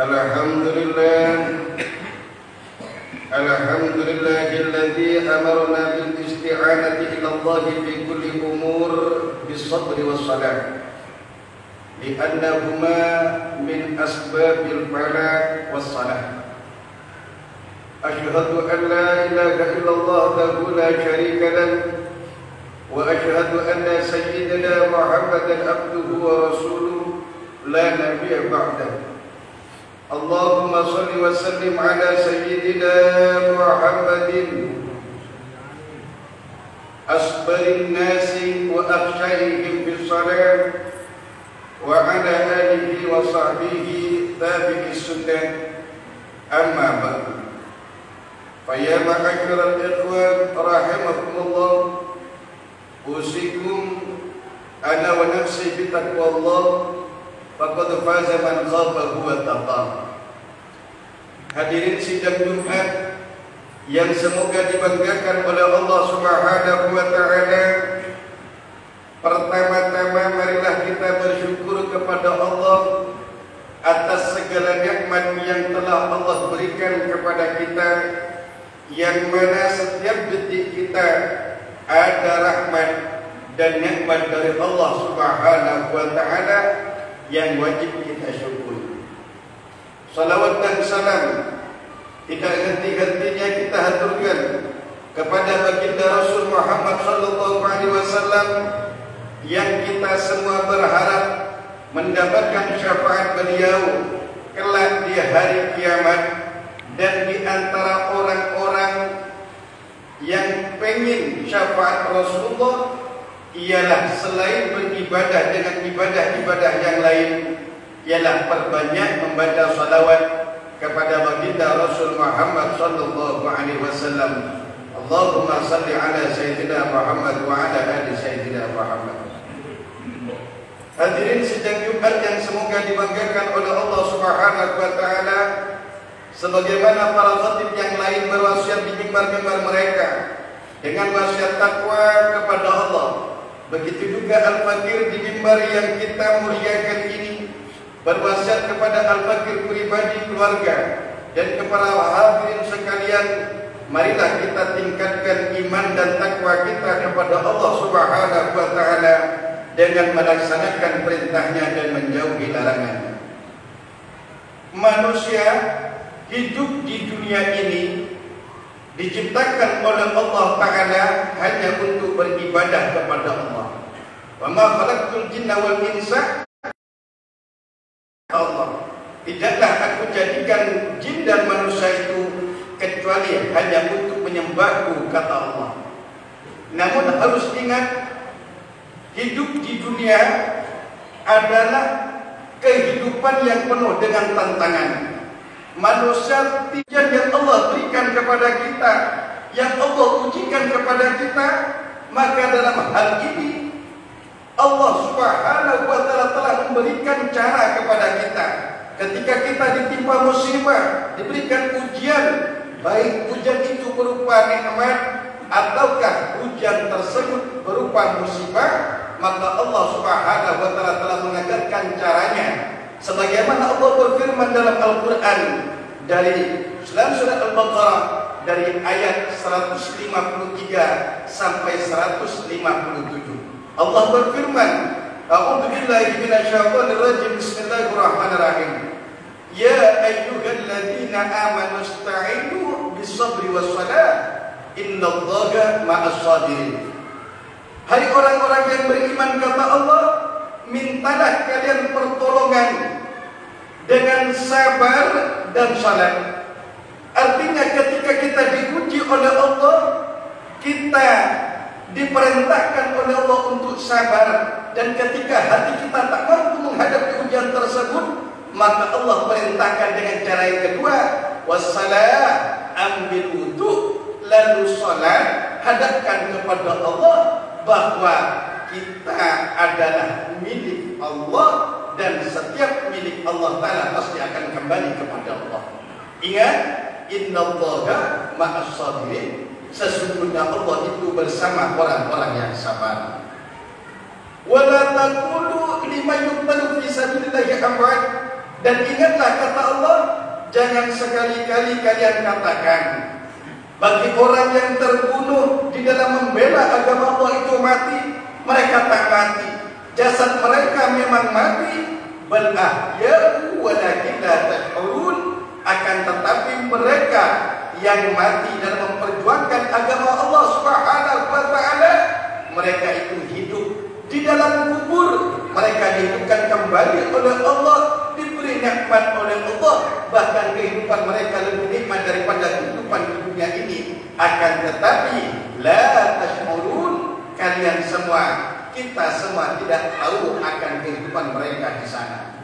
Alhamdulillahilladzi amarna bil isti'anati ila Allah fi kulli umur bis sabri was salah li'annahuma min asbabil falah was salah. Asyhadu an la ilaha illallah wahdahu la syarika lahu wa asyhadu anna sayyidina Muhammadan abduhu wa rasuluhu la nabiyya ba'dahu. Allahumma salli wa sallim ala sayyidina Muhammadin asbarin nasi wa akhshaihim bis salam wa ala alihi wa sahbihi tabi'is sunnah, amma ba'du. Fa ya ma'asyiral ikhwan rahimakumullah, usikum ana wa nafsi bi taqwallah faqad faza man khafahu wa taqa. Hadirin sidang Jumat yang semoga dibanggakan oleh Allah Subhanahu wa taala. Pertama-tama marilah kita bersyukur kepada Allah atas segala nikmat yang telah Allah berikan kepada kita, yang mana setiap detik kita ada rahmat dan nikmat dari Allah Subhanahu wa taala yang wajib kita syukuri. Salawat dan salam tidak henti-hentinya kita haturkan kepada baginda Rasul Muhammad sallallahu alaihi wasallam yang kita semua berharap mendapatkan syafaat beliau kelak di hari kiamat. Dan di antara orang-orang yang pengen syafaat Rasulullah ialah selain beribadah dengan ibadah-ibadah yang lain, ialah perbanyak membaca salawat kepada baginda Rasul Muhammad sallallahu alaihi wasallam. Allahumma salli ala sayyidina Muhammad wa ala ali sayyidina Muhammad. Hadirin sidang Jumat yang semoga dibanggakan oleh Allah Subhanahu wa taala, sebagaimana para khatib yang lain berwasiat di mimbar-mimbar mereka dengan wasiat takwa kepada Allah, begitu juga Al-Fakir di mimbar yang kita muliakan ini berwasiat kepada Al-Fakir pribadi, keluarga, dan kepada hadirin sekalian, marilah kita tingkatkan iman dan takwa kita kepada Allah Subhanahu wa taala dengan melaksanakan perintahnya dan menjauhi larangannya. Manusia hidup di dunia ini diciptakan oleh Allah Ta'ala hanya untuk beribadah kepada Allah. Wa ma khalaqtul jinna wal insa Allah. Tidaklah aku jadikan jin dan manusia itu kecuali hanya untuk menyembahku, kata Allah. Namun harus ingat, hidup di dunia adalah kehidupan yang penuh dengan tantangan. Manusia ujian yang Allah berikan kepada kita, yang Allah ujikan kepada kita, maka dalam hal ini Allah Subhanahu wa taala telah memberikan cara kepada kita. Ketika kita ditimpa musibah, diberikan ujian, baik ujian itu berupa nikmat ataukah ujian tersebut berupa musibah, maka Allah Subhanahu wa taala telah mengajarkan caranya. Sebagaimana Allah berfirman dalam Al-Quran dari dalam surah Al-Baqarah dari ayat 153 sampai 157. Allah berfirman, A'udzu billahi minasyaitonir rajim. Bismillahirrahmanirrahim. Ya ayyuhalladzina amanu ista'inu bis-sabri was-salah innallaha ma'as sabirin. Hai orang-orang yang beriman, kata Allah, mintalah kalian pertolongan dengan sabar dan salat. Artinya ketika kita diuji oleh Allah, kita diperintahkan oleh Allah untuk sabar. Dan ketika hati kita tak mampu menghadapi ujian tersebut, maka Allah perintahkan dengan cara yang kedua, wassalah, ambil wudu, lalu salat, hadapkan kepada Allah bahwa kita adalah milik Allah dan setiap milik Allah Ta'ala pasti akan kembali kepada Allah. Ingat, innallaha ma'as sabirin. Sesungguhnya Allah itu bersama orang-orang yang sabar. Wala taqulu liman yuqtalu fi sabilillahi amwat. Dan ingatlah kata Allah, jangan sekali-kali kalian katakan bagi orang yang terbunuh di dalam membela agama Allah itu mati, mereka tak mati. Jasad mereka memang mati, bal ahya'u walakin la tash'urun, akan tetapi mereka yang mati dalam memperjuangkan agama Allah Subhanahu wa taala, mereka itu hidup di dalam kubur. Mereka dihidupkan kembali oleh Allah, diberi nikmat oleh Allah, bahkan kehidupan mereka lebih nikmat daripada kehidupan di dunia ini. Akan tetapi la tash'urun, kalian semua, kita semua tidak tahu akan kehidupan mereka di sana.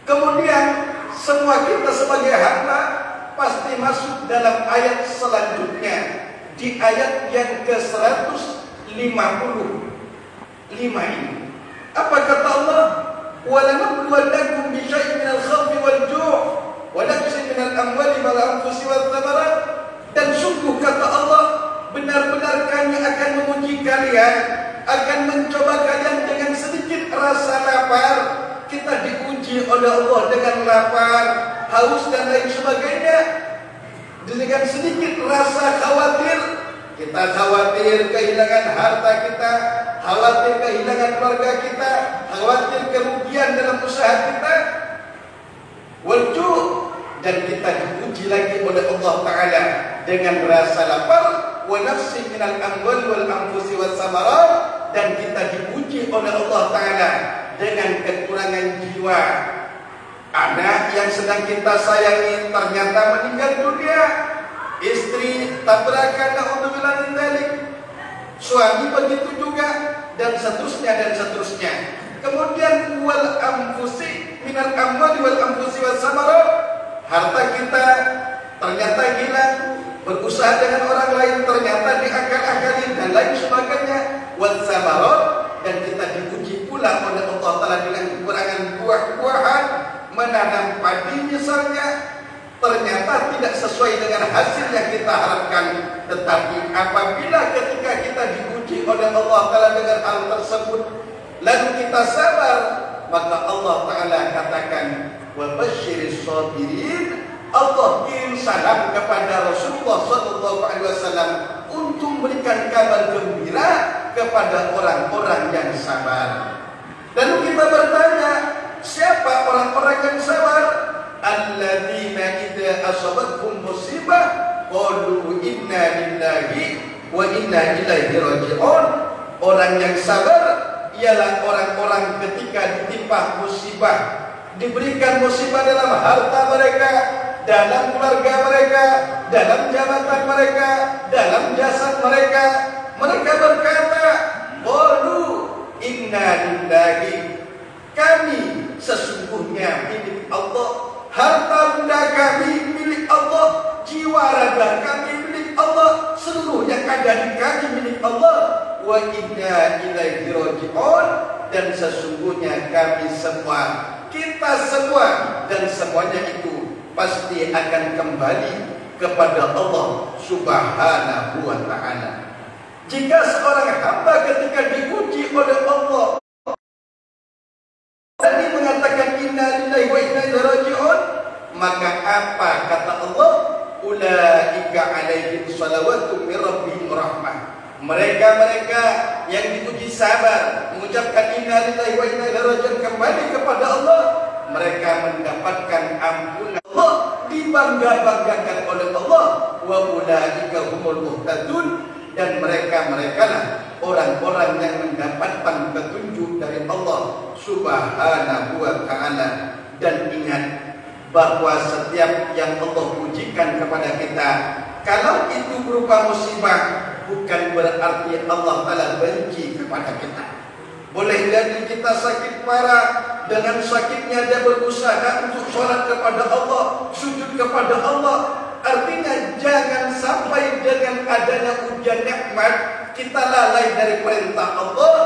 Kemudian semua kita sebagai hamba pasti masuk dalam ayat selanjutnya, di ayat yang ke-155 ini. Apa kata Allah? وَلَنَبْلُوَنَّكُمْ بِشَيْءٍ مِنَ الْخَوْفِ وَالْجُوعِ وَنَقْصٍ مِنَ الْأَمْوَالِ وَالْأَنْفُسِ وَالثَّمَرَاتِ. Dan sungguh kata Allah, benar-benar kami akan menguji kalian, akan mencoba kalian dengan sedikit rasa lapar. Kita diuji oleh Allah dengan lapar, haus dan lain sebagainya. Dengan sedikit rasa khawatir, kita khawatir kehilangan harta kita, khawatir kehilangan keluarga kita, khawatir kerugian dalam usaha kita. Wal-ju', dan kita diuji lagi oleh Allah Ta'ala dengan rasa lapar. Wa nafsin minal amwal wal anfusi was samarat, dan kita diuji oleh Allah Ta'ala dengan kekurangan jiwa. Anak yang sedang kita sayangi ternyata meninggal dunia, istri tabrakan, na'udzubillah min dzalik, suami begitu juga, dan seterusnya dan seterusnya. Kemudian wal anfusi minal amwali wal anfusi was samarat, harta kita ternyata hilang, berusaha dengan orang lain ternyata diakal-akalin dan lain sebagainya. Was samarat, dan kita diuji pula oleh Allah Ta'ala dengan kekurangan buah-buahan. Menanam padi misalnya, ternyata tidak sesuai dengan hasil yang kita harapkan. Tetapi apabila ketika kita diuji oleh Allah Ta'ala dengan hal tersebut, lalu kita sabar, maka Allah Ta'ala katakan, wa basyiris sabirin. Allah kirim salam kepada Rasulullah SAW untuk memberikan kabar gembira kepada orang-orang yang sabar. Lalu kita bertanya, siapa orang-orang yang sabar? Alladzina idza asabathum musibah qalu inna lillahi wa inna ilaihi raji'un. Orang yang sabar ialah orang-orang ketika ditimpa musibah, diberikan musibah dalam harta mereka, dalam keluarga mereka, dalam jabatan mereka, dalam jasad mereka, mereka berkata, qalu inna lillahi, kami sesungguhnya milik Allah, harta benda kami milik Allah, jiwa raga kami milik Allah, seluruh yang ada di kami milik Allah. Wa inna ilaihi raji'un, dan sesungguhnya kami semua, kita semua dan semuanya itu pasti akan kembali kepada Allah Subhanahu wa ta'ala. Jika seorang hamba ketika diuji oleh Allah tadi mengatakan inna lillahi wa inna ilaihi raji'un, maka apa kata Allah? Ulaika alaihim salawatu min rabbihim rahmah. Mereka-mereka yang diuji sabar, mengucapkan inna lillahi wa inna ilaihi raji'un, kembali kepada Allah, mereka mendapatkan ampunan Allah, dibangga-banggakan oleh Allah. Wa ulaika humul muhtadun, dan mereka-mereka lah orang-orang yang mendapatkan petunjuk dari Allah Subhanahu wa ta'ala. Dan ingat bahwa setiap yang Allah ujikan kepada kita, kalau itu berupa musibah, bukan berarti Allah Ta'ala benci kepada kita. Boleh jadi kita sakit parah, dengan sakitnya dia berusaha untuk sholat kepada Allah, sujud kepada Allah. Artinya jangan sampai dengan adanya ujian nikmat kita lalai dari perintah Allah,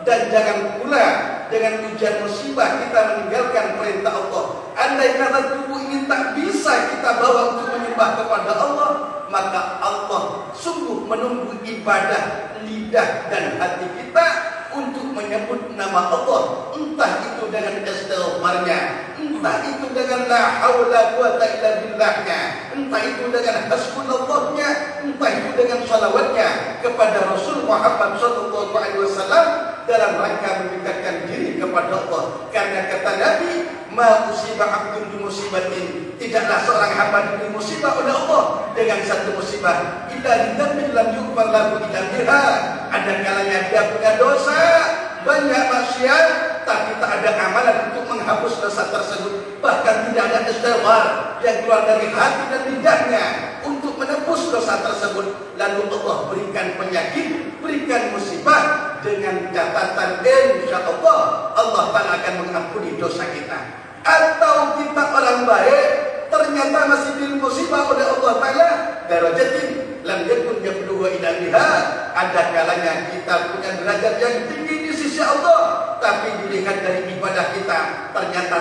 dan jangan pula dengan ujian musibah kita meninggalkan perintah Allah. Andai kata tubuh ini tak bisa kita bawa untuk menyembah kepada Allah, maka Allah sungguh menunggu ibadah lidah dan hati kita untuk menyebut nama Allah, entah itu dengan istighfarnya, entah itu dengan la haula quwata illa billahnya, entah itu dengan hasbunallahnya, entah itu dengan salawatnya kepada Rasul Muhammad sallallahu alaihi wasallam dalam rangka mendekatkan diri kepada Allah. Karena kata Nabi, ma usibah abdun bi musibatin, tidaklah seorang hamba diberi musibah oleh Allah dengan satu musibah illa lidzambin lam yughfar lahu illa biha. Ada kalanya dia punya dosa banyak maksiat, tapi tak ada amalan untuk menghapus dosa tersebut. Bahkan tidak ada istighfar yang keluar dari hati dan lidahnya untuk menebus dosa tersebut. Lalu Allah berikan penyakit, berikan musibah dengan catatan insyaallah Allah Ta'ala akan mengampuni dosa kita. Atau kita orang baik ternyata masih diberi musibah oleh Allah Ta'ala, darajatin lam yakun yabluwa ila biha. Ada kalanya kita punya derajat yang tinggi di sisi Allah, tapi dilihat dari ibadah kita ternyata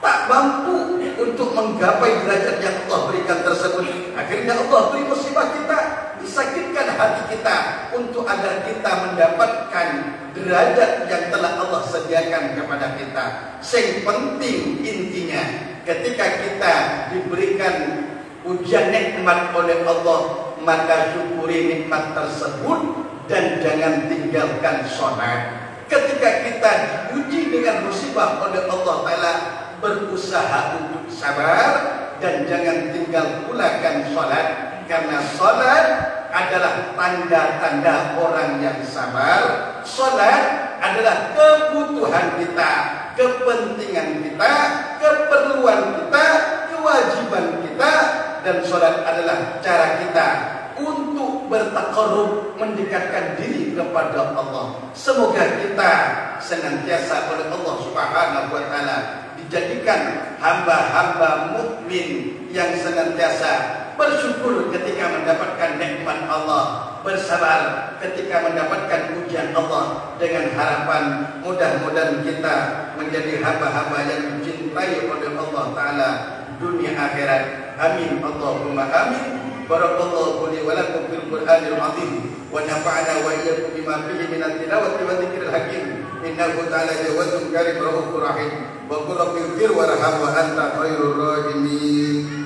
tak mampu untuk menggapai derajat yang Allah berikan tersebut. Akhirnya Allah beri musibah kita, disakitkan hati kita untuk agar kita mendapatkan derajat yang telah Allah sediakan kepada kita. Yang penting intinya, ketika kita diberikan ujian nikmat oleh Allah, maka syukuri nikmat tersebut dan jangan tinggalkan sholat. Ketika kita diuji dengan musibah oleh Allah Ta'ala, berusaha untuk sabar dan jangan tinggal pulakan sholat. Karena sholat adalah tanda-tanda orang yang sabar. Sholat adalah kebutuhan kita, kepentingan kita, keperluan kita, kewajiban kita. Dan sholat adalah cara kita untuk bertaqarrub, mendekatkan diri kepada Allah. Semoga kita senantiasa oleh Allah Subhanahu wa Ta'ala dijadikan hamba-hamba mukmin yang senantiasa bersyukur ketika mendapatkan nikmat Allah, bersabar ketika mendapatkan ujian Allah, dengan harapan mudah-mudahan kita menjadi hamba-hamba yang dicintai oleh Allah Ta'ala dunia akhirat. Amin Allahumma amin. Barakallahu li wa lakum fil Qur'anil azim wa nafa'ana wa iyyakum bima fihi minat tilawati wa dzikril hakim. Innahu ta'ala jawadun karim rahufur rahim. Wa qul rabbil fir warham wa anta khairur rahimin.